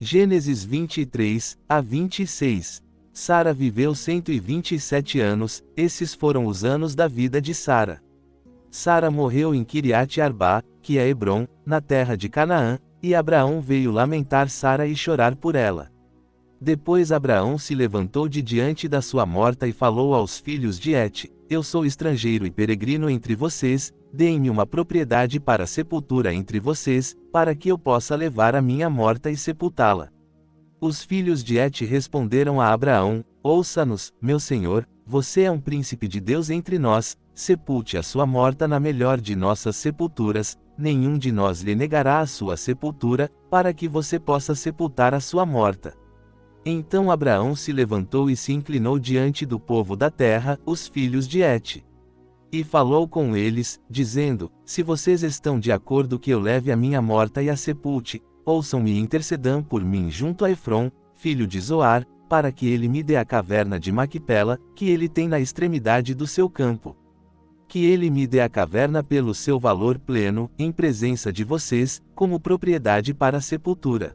Gênesis 23, a 26. Sara viveu 127 anos, esses foram os anos da vida de Sara. Sara morreu em Kiriat Arba, que é Hebrom, na terra de Canaã, e Abraão veio lamentar Sara e chorar por ela. Depois Abraão se levantou de diante da sua morta e falou aos filhos de Et: Eu sou estrangeiro e peregrino entre vocês, deem-me uma propriedade para sepultura entre vocês, para que eu possa levar a minha morta e sepultá-la. Os filhos de Et responderam a Abraão: Ouça-nos, meu senhor, você é um príncipe de Deus entre nós, sepulte a sua morta na melhor de nossas sepulturas, nenhum de nós lhe negará a sua sepultura, para que você possa sepultar a sua morta. Então Abraão se levantou e se inclinou diante do povo da terra, os filhos de Et. E falou com eles, dizendo: Se vocês estão de acordo que eu leve a minha morta e a sepulte, ouçam-me e intercedam por mim junto a Efrom, filho de Zoar, para que ele me dê a caverna de Maquipela, que ele tem na extremidade do seu campo. Que ele me dê a caverna pelo seu valor pleno, em presença de vocês, como propriedade para a sepultura.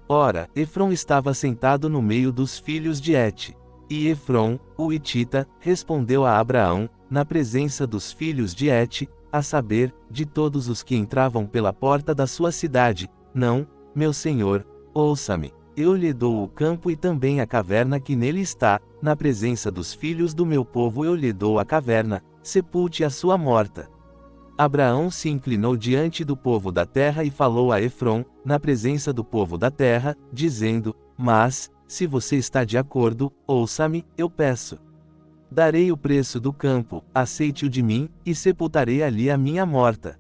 Ora, Efrom estava sentado no meio dos filhos de Et. E Efrom, o Hitita, respondeu a Abraão, na presença dos filhos de Et, a saber, de todos os que entravam pela porta da sua cidade: Não, meu senhor, ouça-me. Eu lhe dou o campo e também a caverna que nele está, na presença dos filhos do meu povo eu lhe dou a caverna, sepulte a sua morta. Abraão se inclinou diante do povo da terra e falou a Efrom, na presença do povo da terra, dizendo: Mas, se você está de acordo, ouça-me, eu peço. Darei o preço do campo, aceite-o de mim, e sepultarei ali a minha morta.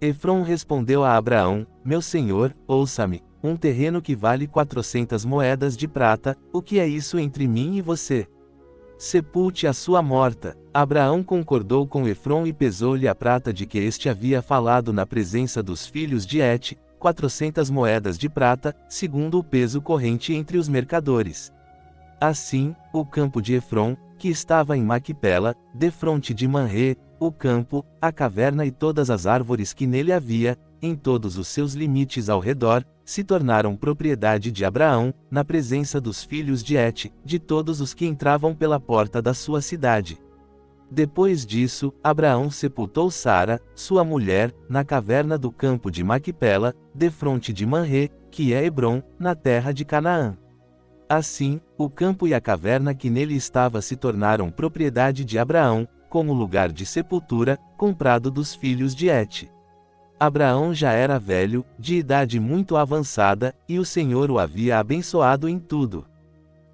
Efrom respondeu a Abraão: Meu senhor, ouça-me, um terreno que vale 400 moedas de prata, o que é isso entre mim e você? Sepulte a sua morta. Abraão concordou com Efrom e pesou-lhe a prata de que este havia falado na presença dos filhos de Et, 400 moedas de prata, segundo o peso corrente entre os mercadores. Assim, o campo de Efrom, que estava em Maquipela, defronte de Manré, o campo, a caverna e todas as árvores que nele havia, em todos os seus limites ao redor, se tornaram propriedade de Abraão, na presença dos filhos de Et, de todos os que entravam pela porta da sua cidade. Depois disso, Abraão sepultou Sara, sua mulher, na caverna do campo de Maquipela, defronte de Manré, que é Hebrom, na terra de Canaã. Assim, o campo e a caverna que nele estava se tornaram propriedade de Abraão, como lugar de sepultura, comprado dos filhos de Et. Abraão já era velho, de idade muito avançada, e o Senhor o havia abençoado em tudo.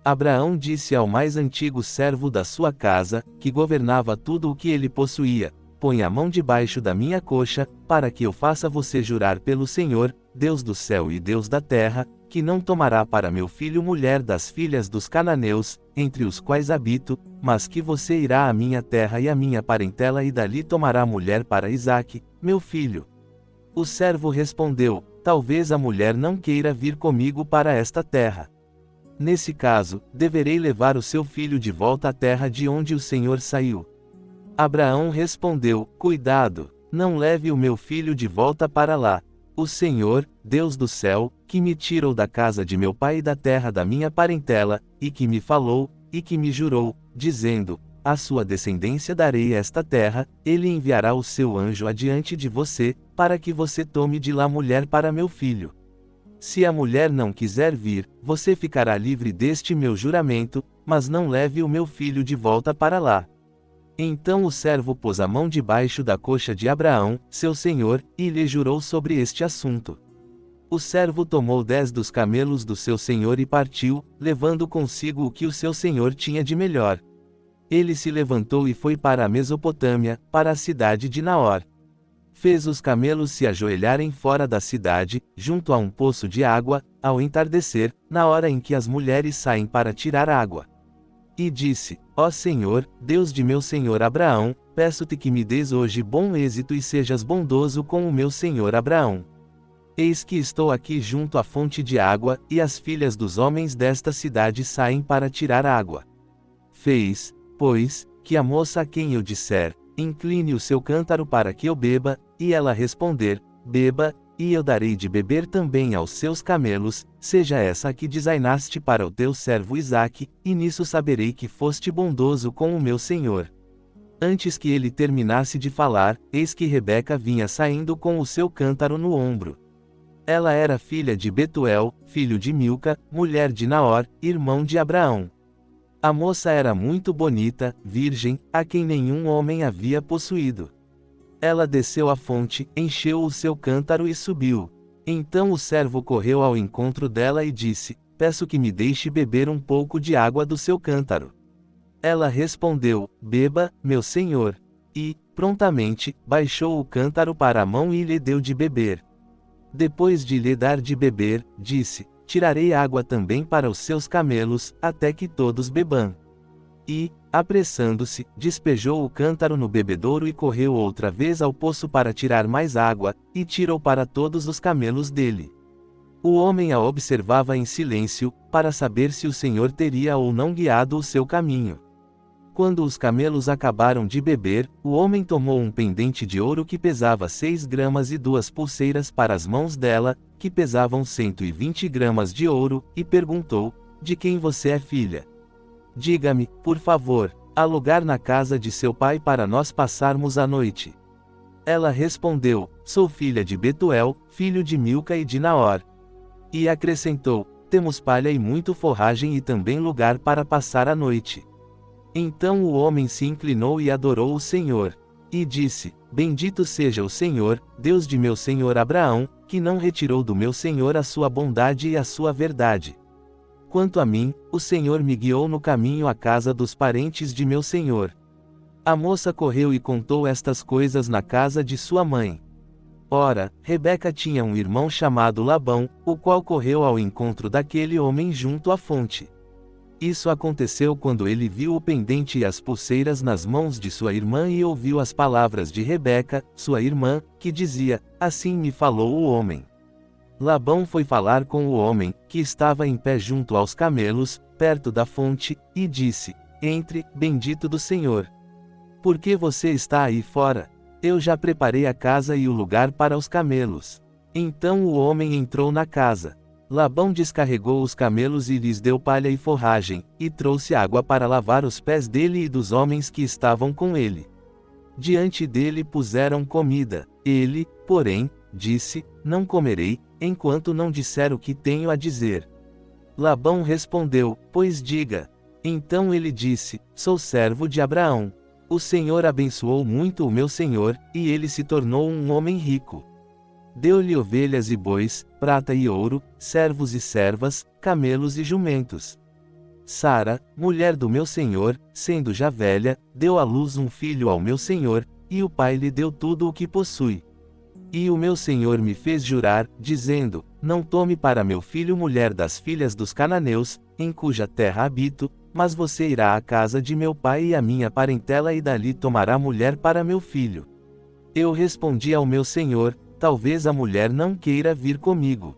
Abraão disse ao mais antigo servo da sua casa, que governava tudo o que ele possuía: Põe a mão debaixo da minha coxa, para que eu faça você jurar pelo Senhor, Deus do céu e Deus da terra, que não tomará para meu filho mulher das filhas dos cananeus, entre os quais habito, mas que você irá à minha terra e à minha parentela e dali tomará mulher para Isaque, meu filho. O servo respondeu: Talvez a mulher não queira vir comigo para esta terra. Nesse caso, deverei levar o seu filho de volta à terra de onde o Senhor saiu. Abraão respondeu: Cuidado, não leve o meu filho de volta para lá. O Senhor, Deus do céu, que me tirou da casa de meu pai e da terra da minha parentela, e que me falou, e que me jurou, dizendo: À sua descendência darei esta terra, ele enviará o seu anjo adiante de você, para que você tome de lá mulher para meu filho. Se a mulher não quiser vir, você ficará livre deste meu juramento, mas não leve o meu filho de volta para lá. Então o servo pôs a mão debaixo da coxa de Abraão, seu senhor, e lhe jurou sobre este assunto. O servo tomou 10 dos camelos do seu senhor e partiu, levando consigo o que o seu senhor tinha de melhor. Ele se levantou e foi para a Mesopotâmia, para a cidade de Naor. Fez os camelos se ajoelharem fora da cidade, junto a um poço de água, ao entardecer, na hora em que as mulheres saem para tirar água. E disse: Ó Senhor, Deus de meu senhor Abraão, peço-te que me des hoje bom êxito e sejas bondoso com o meu senhor Abraão. Eis que estou aqui junto à fonte de água, e as filhas dos homens desta cidade saem para tirar água. Fez, pois, que a moça a quem eu disser: Incline o seu cântaro para que eu beba, e ela responder: Beba, e eu darei de beber também aos seus camelos, seja essa a que designaste para o teu servo Isaque, e nisso saberei que foste bondoso com o meu senhor. Antes que ele terminasse de falar, eis que Rebeca vinha saindo com o seu cântaro no ombro. Ela era filha de Betuel, filho de Milca, mulher de Naor, irmão de Abraão. A moça era muito bonita, virgem, a quem nenhum homem havia possuído. Ela desceu à fonte, encheu o seu cântaro e subiu. Então o servo correu ao encontro dela e disse: Peço que me deixe beber um pouco de água do seu cântaro. Ela respondeu: Beba, meu senhor. E, prontamente, baixou o cântaro para a mão e lhe deu de beber. Depois de lhe dar de beber, disse: Tirarei água também para os seus camelos, até que todos bebam. E, apressando-se, despejou o cântaro no bebedouro e correu outra vez ao poço para tirar mais água, e tirou para todos os camelos dele. O homem a observava em silêncio, para saber se o Senhor teria ou não guiado o seu caminho. Quando os camelos acabaram de beber, o homem tomou um pendente de ouro que pesava 6 gramas e 2 pulseiras para as mãos dela, que pesavam 120 gramas de ouro, e perguntou: De quem você é filha? Diga-me, por favor, há lugar na casa de seu pai para nós passarmos a noite? Ela respondeu: Sou filha de Betuel, filho de Milca e de Naor. E acrescentou: Temos palha e muito forragem e também lugar para passar a noite. Então o homem se inclinou e adorou o Senhor. E disse: Bendito seja o Senhor, Deus de meu senhor Abraão, que não retirou do meu senhor a sua bondade e a sua verdade. Quanto a mim, o Senhor me guiou no caminho à casa dos parentes de meu senhor. A moça correu e contou estas coisas na casa de sua mãe. Ora, Rebeca tinha um irmão chamado Labão, o qual correu ao encontro daquele homem junto à fonte. Isso aconteceu quando ele viu o pendente e as pulseiras nas mãos de sua irmã e ouviu as palavras de Rebeca, sua irmã, que dizia: Assim me falou o homem. Labão foi falar com o homem, que estava em pé junto aos camelos, perto da fonte, e disse: Entre, bendito do Senhor. Por que você está aí fora? Eu já preparei a casa e o lugar para os camelos. Então o homem entrou na casa. Labão descarregou os camelos e lhes deu palha e forragem, e trouxe água para lavar os pés dele e dos homens que estavam com ele. Diante dele puseram comida. Ele, porém, disse: Não comerei, enquanto não disser o que tenho a dizer. Labão respondeu: Pois diga. Então ele disse: Sou servo de Abraão. O Senhor abençoou muito o meu senhor, e ele se tornou um homem rico. Deu-lhe ovelhas e bois, prata e ouro, servos e servas, camelos e jumentos. Sara, mulher do meu senhor, sendo já velha, deu à luz um filho ao meu senhor, e o pai lhe deu tudo o que possui. E o meu senhor me fez jurar, dizendo: Não tome para meu filho mulher das filhas dos cananeus, em cuja terra habito, mas você irá à casa de meu pai e à minha parentela e dali tomará mulher para meu filho. Eu respondi ao meu senhor: Talvez a mulher não queira vir comigo.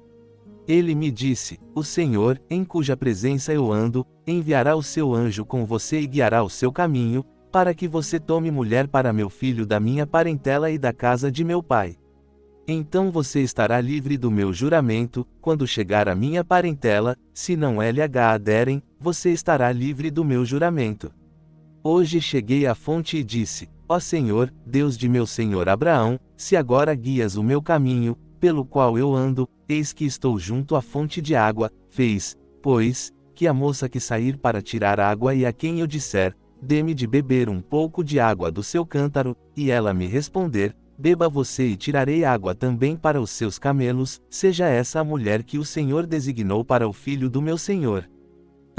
Ele me disse: O Senhor, em cuja presença eu ando, enviará o seu anjo com você e guiará o seu caminho, para que você tome mulher para meu filho da minha parentela e da casa de meu pai. Então você estará livre do meu juramento, quando chegar a minha parentela, se não lhe aderem, você estará livre do meu juramento. Hoje cheguei à fonte e disse: Ó Senhor, Deus de meu senhor Abraão, se agora guias o meu caminho, pelo qual eu ando, eis que estou junto à fonte de água, fez, pois, que a moça que sair para tirar água e a quem eu disser: Dê-me de beber um pouco de água do seu cântaro, e ela me responder: Beba você e tirarei água também para os seus camelos, seja essa a mulher que o Senhor designou para o filho do meu senhor.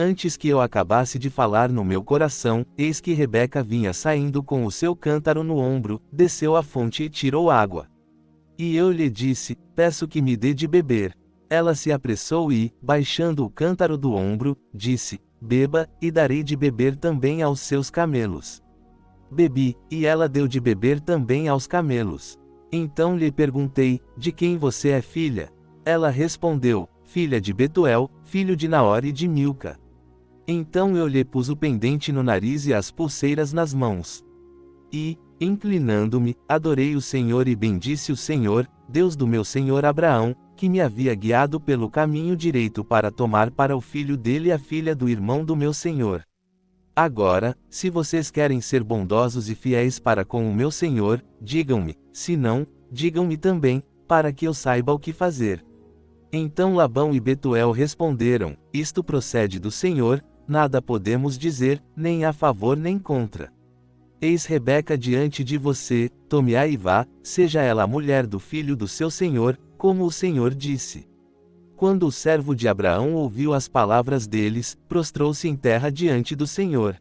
Antes que eu acabasse de falar no meu coração, eis que Rebeca vinha saindo com o seu cântaro no ombro, desceu à fonte e tirou água. E eu lhe disse: Peço que me dê de beber. Ela se apressou e, baixando o cântaro do ombro, disse: Beba, e darei de beber também aos seus camelos. Bebi, e ela deu de beber também aos camelos. Então lhe perguntei: De quem você é filha? Ela respondeu: Filha de Betuel, filho de Naor e de Milca. Então eu lhe pus o pendente no nariz e as pulseiras nas mãos. E, Inclinando-me, adorei o Senhor e bendisse o Senhor, Deus do meu senhor Abraão, que me havia guiado pelo caminho direito para tomar para o filho dele a filha do irmão do meu senhor. Agora, se vocês querem ser bondosos e fiéis para com o meu senhor, digam-me, se não, digam-me também, para que eu saiba o que fazer. Então Labão e Betuel responderam, isto procede do Senhor, nada podemos dizer, nem a favor nem contra. Eis Rebeca diante de você, tome-a e vá, seja ela a mulher do filho do seu senhor, como o Senhor disse. Quando o servo de Abraão ouviu as palavras deles, prostrou-se em terra diante do Senhor.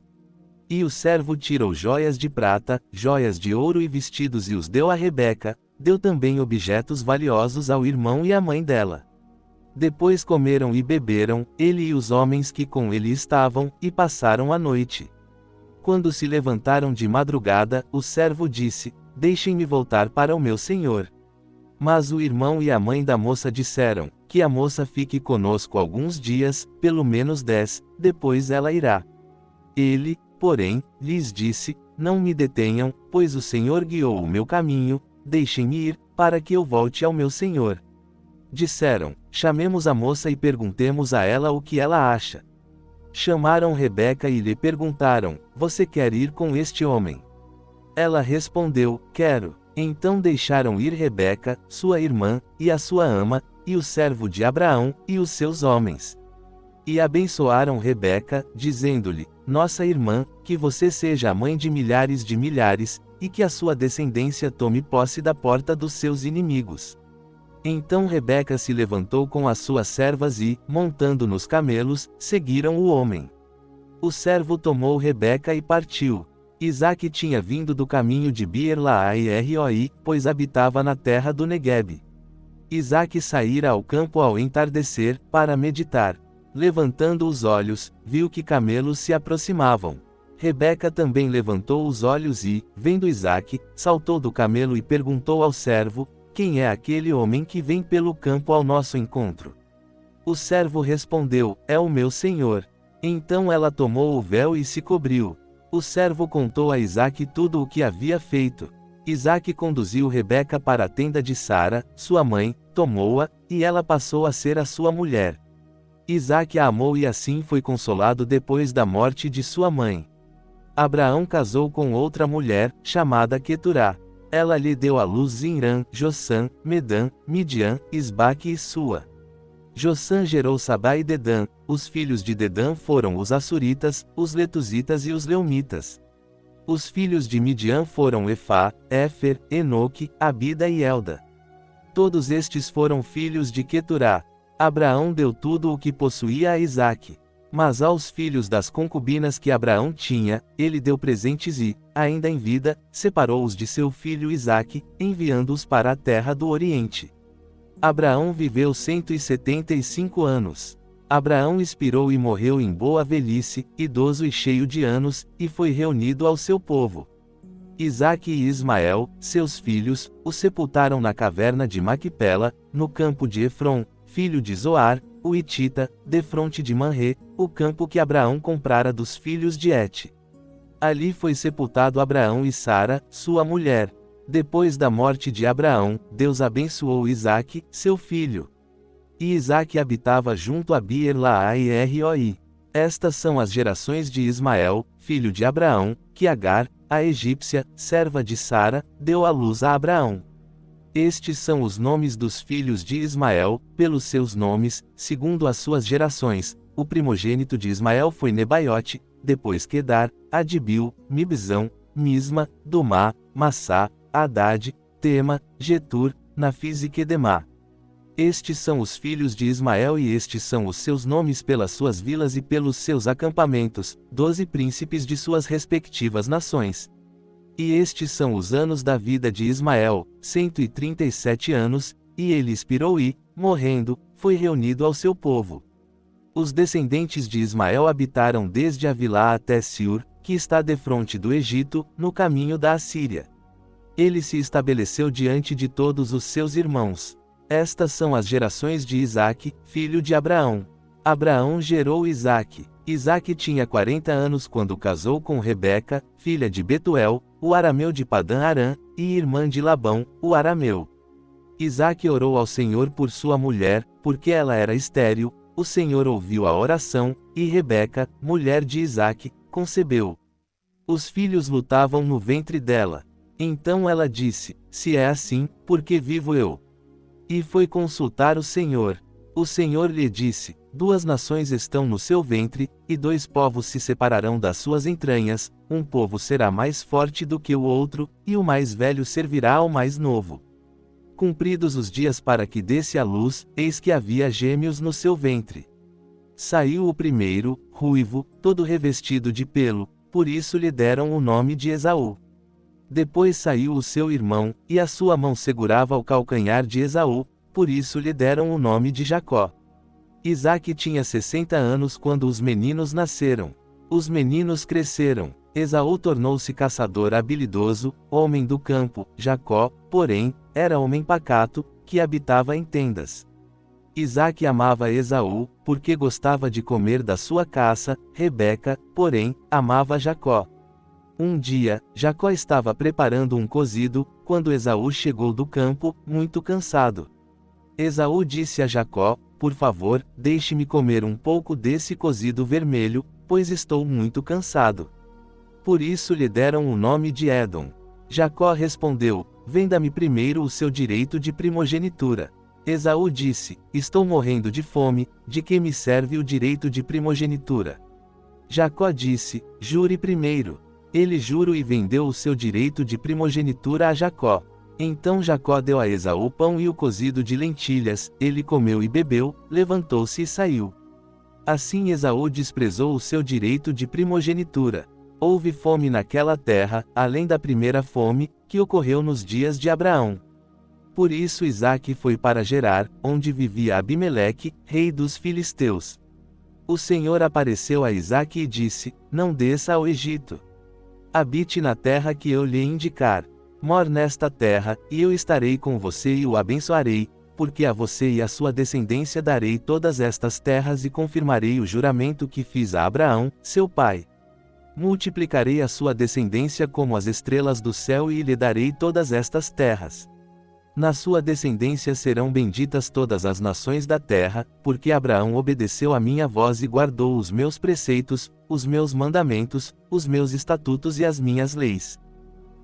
E o servo tirou joias de prata, joias de ouro e vestidos e os deu a Rebeca, deu também objetos valiosos ao irmão e à mãe dela. Depois comeram e beberam, ele e os homens que com ele estavam, e passaram a noite. Quando se levantaram de madrugada, o servo disse, deixem-me voltar para o meu senhor. Mas o irmão e a mãe da moça disseram, que a moça fique conosco alguns dias, pelo menos 10, depois ela irá. Ele, porém, lhes disse, não me detenham, pois o Senhor guiou o meu caminho, deixem-me ir, para que eu volte ao meu senhor. Disseram, chamemos a moça e perguntemos a ela o que ela acha. Chamaram Rebeca e lhe perguntaram, você quer ir com este homem? Ela respondeu, quero. Então deixaram ir Rebeca, sua irmã, e a sua ama, e o servo de Abraão, e os seus homens. E abençoaram Rebeca, dizendo-lhe, nossa irmã, que você seja a mãe de milhares, e que a sua descendência tome posse da porta dos seus inimigos. Então Rebeca se levantou com as suas servas e, montando nos camelos, seguiram o homem. O servo tomou Rebeca e partiu. Isaque tinha vindo do caminho de Beer-Lahai-Roi, pois habitava na terra do Neguebe. Isaque saíra ao campo ao entardecer, para meditar. Levantando os olhos, viu que camelos se aproximavam. Rebeca também levantou os olhos e, vendo Isaque, saltou do camelo e perguntou ao servo, quem é aquele homem que vem pelo campo ao nosso encontro? O servo respondeu, é o meu senhor. Então ela tomou o véu e se cobriu. O servo contou a Isaque tudo o que havia feito. Isaque conduziu Rebeca para a tenda de Sara, sua mãe, tomou-a, e ela passou a ser a sua mulher. Isaque a amou e assim foi consolado depois da morte de sua mãe. Abraão casou com outra mulher, chamada Queturá. Ela lhe deu à luz Zinrã, Jossã, Medã, Midian, Isbaque e Sua. Jossã gerou Sabá e Dedã, os filhos de Dedã foram os Assuritas, os Letuzitas e os Leumitas. Os filhos de Midian foram Efá, Éfer, Enoque, Abida e Elda. Todos estes foram filhos de Queturá. Abraão deu tudo o que possuía a Isaque. Mas aos filhos das concubinas que Abraão tinha, ele deu presentes e, ainda em vida, separou-os de seu filho Isaque, enviando-os para a terra do Oriente. Abraão viveu 175 anos. Abraão expirou e morreu em boa velhice, idoso e cheio de anos, e foi reunido ao seu povo. Isaque e Ismael, seus filhos, o sepultaram na caverna de Maquipela, no campo de Efron, filho de Zoar, o Hitita, defronte de Manré, o campo que Abraão comprara dos filhos de Et. Ali foi sepultado Abraão e Sara, sua mulher. Depois da morte de Abraão, Deus abençoou Isaque, seu filho. E Isaque habitava junto a Beer-Lahai-Roi. Estas são as gerações de Ismael, filho de Abraão, que Agar, a egípcia, serva de Sara, deu à luz a Abraão. Estes são os nomes dos filhos de Ismael, pelos seus nomes, segundo as suas gerações. O primogênito de Ismael foi Nebaiote, depois Quedar, Adbil, Mibzão, Misma, Dumá, Massá, Hadad, Tema, Getur, Nafis e Quedemá. Estes são os filhos de Ismael e estes são os seus nomes pelas suas vilas e pelos seus acampamentos, 12 príncipes de suas respectivas nações. E estes são os anos da vida de Ismael, 137 anos, e ele expirou e, morrendo, foi reunido ao seu povo. Os descendentes de Ismael habitaram desde Avilá até Siur, que está defronte do Egito, no caminho da Assíria. Ele se estabeleceu diante de todos os seus irmãos. Estas são as gerações de Isaque, filho de Abraão. Abraão gerou Isaque. Isaque tinha 40 anos quando casou com Rebeca, filha de Betuel, o arameu de Padã-Arã, e irmã de Labão, o arameu. Isaque orou ao Senhor por sua mulher, porque ela era estéril. O Senhor ouviu a oração, e Rebeca, mulher de Isaque, concebeu. Os filhos lutavam no ventre dela. Então ela disse: se é assim, por que vivo eu? E foi consultar o Senhor. O Senhor lhe disse: 2 nações estão no seu ventre, e 2 povos se separarão das suas entranhas, um povo será mais forte do que o outro, e o mais velho servirá ao mais novo. Cumpridos os dias para que desse à luz, eis que havia gêmeos no seu ventre. Saiu o primeiro, ruivo, todo revestido de pelo, por isso lhe deram o nome de Esaú. Depois saiu o seu irmão, e a sua mão segurava o calcanhar de Esaú, por isso lhe deram o nome de Jacó. Isaque tinha 60 anos quando os meninos nasceram. Os meninos cresceram. Esaú tornou-se caçador habilidoso, homem do campo. Jacó, porém, era homem pacato, que habitava em tendas. Isaque amava Esaú, porque gostava de comer da sua caça. Rebeca, porém, amava Jacó. Um dia, Jacó estava preparando um cozido, quando Esaú chegou do campo, muito cansado. Esaú disse a Jacó: por favor, deixe-me comer um pouco desse cozido vermelho, pois estou muito cansado. Por isso lhe deram o nome de Édom. Jacó respondeu: venda-me primeiro o seu direito de primogenitura. Esaú disse: estou morrendo de fome, de que me serve o direito de primogenitura? Jacó disse: jure primeiro. Ele jurou e vendeu o seu direito de primogenitura a Jacó. Então Jacó deu a Esaú o pão e o cozido de lentilhas, ele comeu e bebeu, levantou-se e saiu. Assim Esaú desprezou o seu direito de primogenitura. Houve fome naquela terra, além da primeira fome, que ocorreu nos dias de Abraão. Por isso Isaque foi para Gerar, onde vivia Abimeleque, rei dos filisteus. O Senhor apareceu a Isaque e disse: não desça ao Egito. Habite na terra que eu lhe indicar. More nesta terra, e eu estarei com você e o abençoarei, porque a você e a sua descendência darei todas estas terras e confirmarei o juramento que fiz a Abraão, seu pai. Multiplicarei a sua descendência como as estrelas do céu e lhe darei todas estas terras. Na sua descendência serão benditas todas as nações da terra, porque Abraão obedeceu a minha voz e guardou os meus preceitos, os meus mandamentos, os meus estatutos e as minhas leis.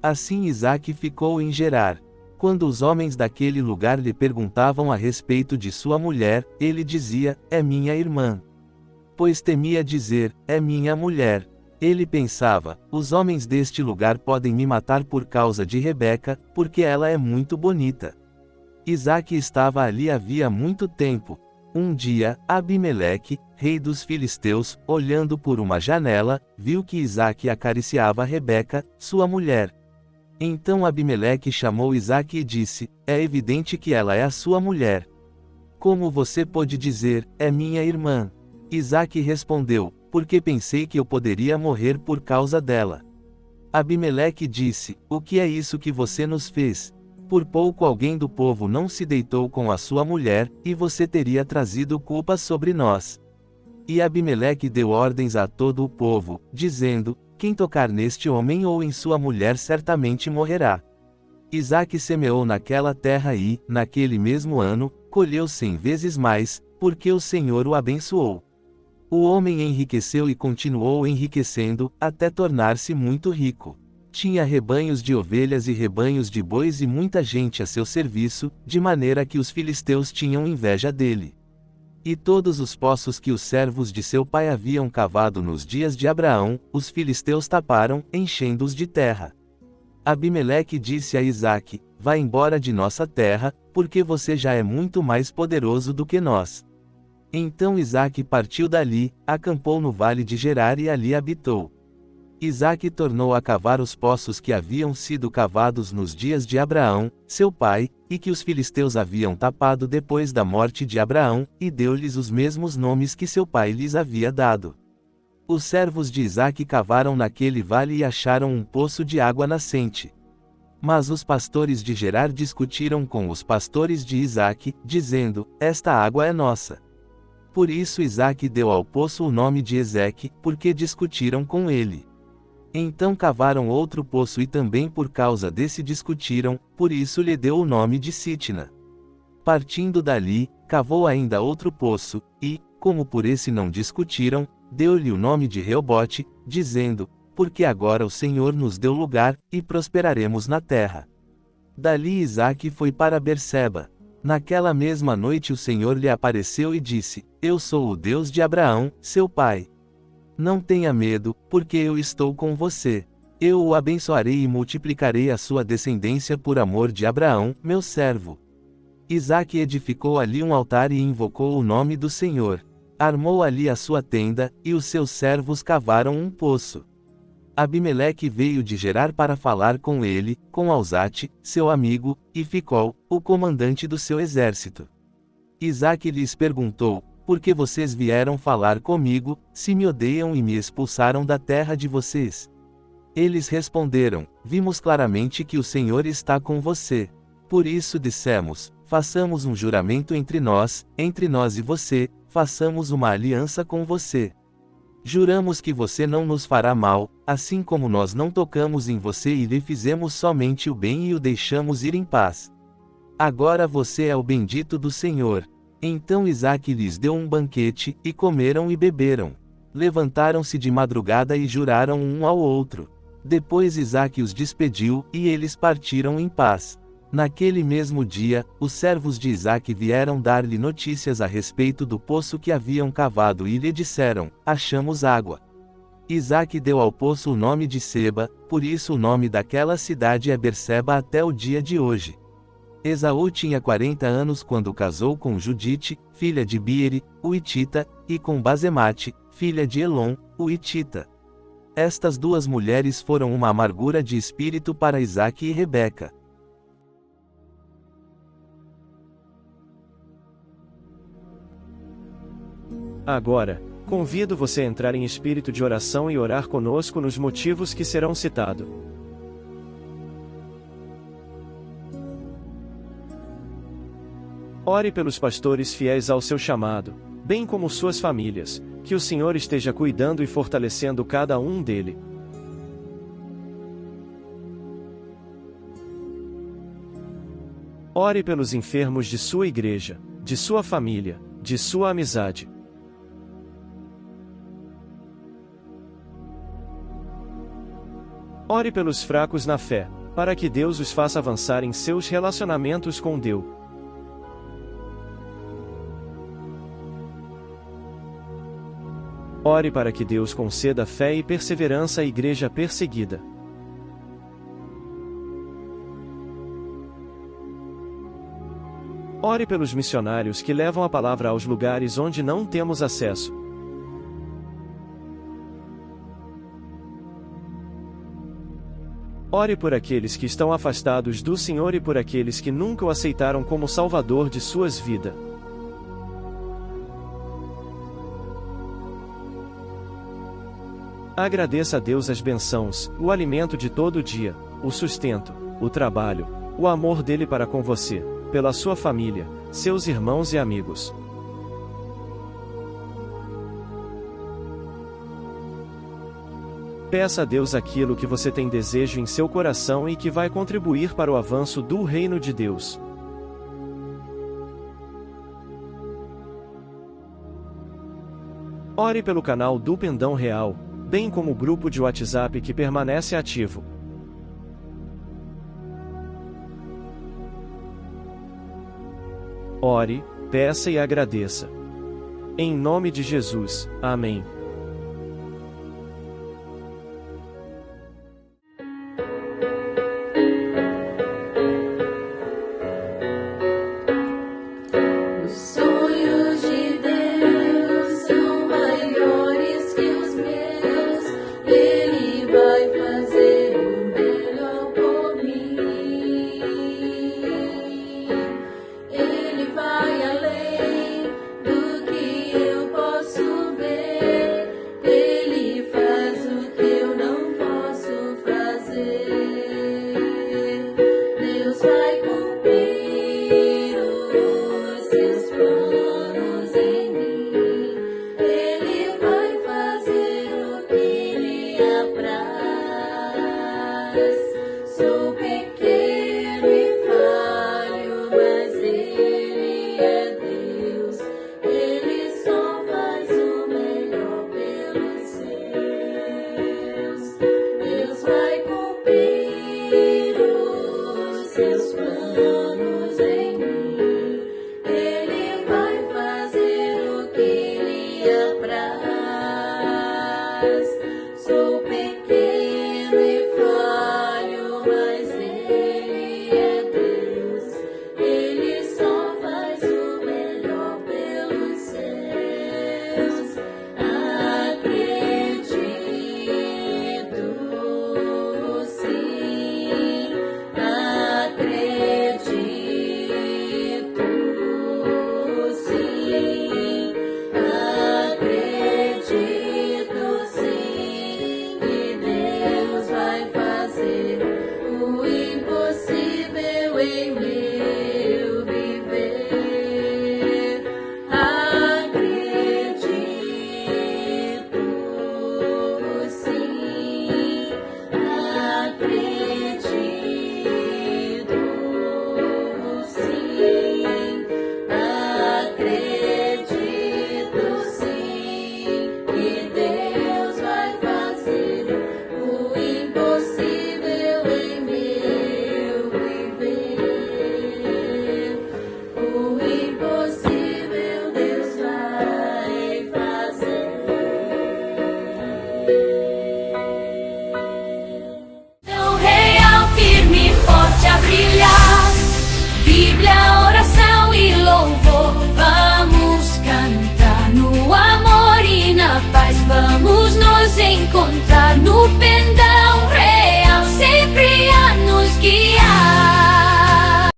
Assim Isaque ficou em Gerar. Quando os homens daquele lugar lhe perguntavam a respeito de sua mulher, ele dizia: é minha irmã. Pois temia dizer: é minha mulher. Ele pensava: os homens deste lugar podem me matar por causa de Rebeca, porque ela é muito bonita. Isaque estava ali havia muito tempo. Um dia, Abimeleque, rei dos filisteus, olhando por uma janela, viu que Isaque acariciava Rebeca, sua mulher. Então Abimeleque chamou Isaque e disse: é evidente que ela é a sua mulher. Como você pode dizer: é minha irmã? Isaque respondeu: porque pensei que eu poderia morrer por causa dela. Abimeleque disse: o que é isso que você nos fez? Por pouco alguém do povo não se deitou com a sua mulher, e você teria trazido culpa sobre nós. E Abimeleque deu ordens a todo o povo, dizendo: quem tocar neste homem ou em sua mulher certamente morrerá. Isaque semeou naquela terra e, naquele mesmo ano, colheu 100 vezes mais, porque o Senhor o abençoou. O homem enriqueceu e continuou enriquecendo, até tornar-se muito rico. Tinha rebanhos de ovelhas e rebanhos de bois e muita gente a seu serviço, de maneira que os filisteus tinham inveja dele. E todos os poços que os servos de seu pai haviam cavado nos dias de Abraão, os filisteus taparam, enchendo-os de terra. Abimeleque disse a Isaque: vá embora de nossa terra, porque você já é muito mais poderoso do que nós. Então Isaque partiu dali, acampou no vale de Gerar e ali habitou. Isaque tornou a cavar os poços que haviam sido cavados nos dias de Abraão, seu pai, e que os filisteus haviam tapado depois da morte de Abraão, e deu-lhes os mesmos nomes que seu pai lhes havia dado. Os servos de Isaque cavaram naquele vale e acharam um poço de água nascente. Mas os pastores de Gerar discutiram com os pastores de Isaque, dizendo: esta água é nossa. Por isso Isaque deu ao poço o nome de Ezeque, porque discutiram com ele. Então cavaram outro poço e também por causa desse discutiram, por isso lhe deu o nome de Sitna. Partindo dali, cavou ainda outro poço, e, como por esse não discutiram, deu-lhe o nome de Reobote, dizendo, porque agora o Senhor nos deu lugar, e prosperaremos na terra. Dali Isaque foi para Berseba. Naquela mesma noite o Senhor lhe apareceu e disse, Eu sou o Deus de Abraão, seu pai. Não tenha medo, porque eu estou com você. Eu o abençoarei e multiplicarei a sua descendência por amor de Abraão, meu servo. Isaque edificou ali um altar e invocou o nome do Senhor. Armou ali a sua tenda, e os seus servos cavaram um poço. Abimeleque veio de Gerar para falar com ele, com Alzate, seu amigo, e Ficol, o comandante do seu exército. Isaque lhes perguntou, por que vocês vieram falar comigo, se me odeiam e me expulsaram da terra de vocês? Eles responderam, vimos claramente que o Senhor está com você. Por isso dissemos, façamos um juramento entre nós e você, façamos uma aliança com você. Juramos que você não nos fará mal, assim como nós não tocamos em você e lhe fizemos somente o bem e o deixamos ir em paz. Agora você é o bendito do Senhor. Então Isaque lhes deu um banquete, e comeram e beberam. Levantaram-se de madrugada e juraram um ao outro. Depois Isaque os despediu, e eles partiram em paz. Naquele mesmo dia, os servos de Isaque vieram dar-lhe notícias a respeito do poço que haviam cavado e lhe disseram, achamos água. Isaque deu ao poço o nome de Seba, por isso o nome daquela cidade é Berseba até o dia de hoje. Esaú tinha 40 anos quando casou com Judite, filha de Biere, o Hitita, e com Basemate, filha de Elon, o Hitita. Estas duas mulheres foram uma amargura de espírito para Isaque e Rebeca. Agora, convido você a entrar em espírito de oração e orar conosco nos motivos que serão citados. Ore pelos pastores fiéis ao seu chamado, bem como suas famílias, que o Senhor esteja cuidando e fortalecendo cada um dele. Ore pelos enfermos de sua igreja, de sua família, de sua amizade. Ore pelos fracos na fé, para que Deus os faça avançar em seus relacionamentos com Deus. Ore para que Deus conceda fé e perseverança à igreja perseguida. Ore pelos missionários que levam a palavra aos lugares onde não temos acesso. Ore por aqueles que estão afastados do Senhor e por aqueles que nunca o aceitaram como Salvador de suas vidas. Agradeça a Deus as bênçãos, o alimento de todo dia, o sustento, o trabalho, o amor dele para com você, pela sua família, seus irmãos e amigos. Peça a Deus aquilo que você tem desejo em seu coração e que vai contribuir para o avanço do reino de Deus. Ore pelo canal do Pendão Real, bem como o grupo de WhatsApp que permanece ativo. Ore, peça e agradeça. Em nome de Jesus, amém. Ele vai além do que eu posso ver. vamos encontrar no pendaço.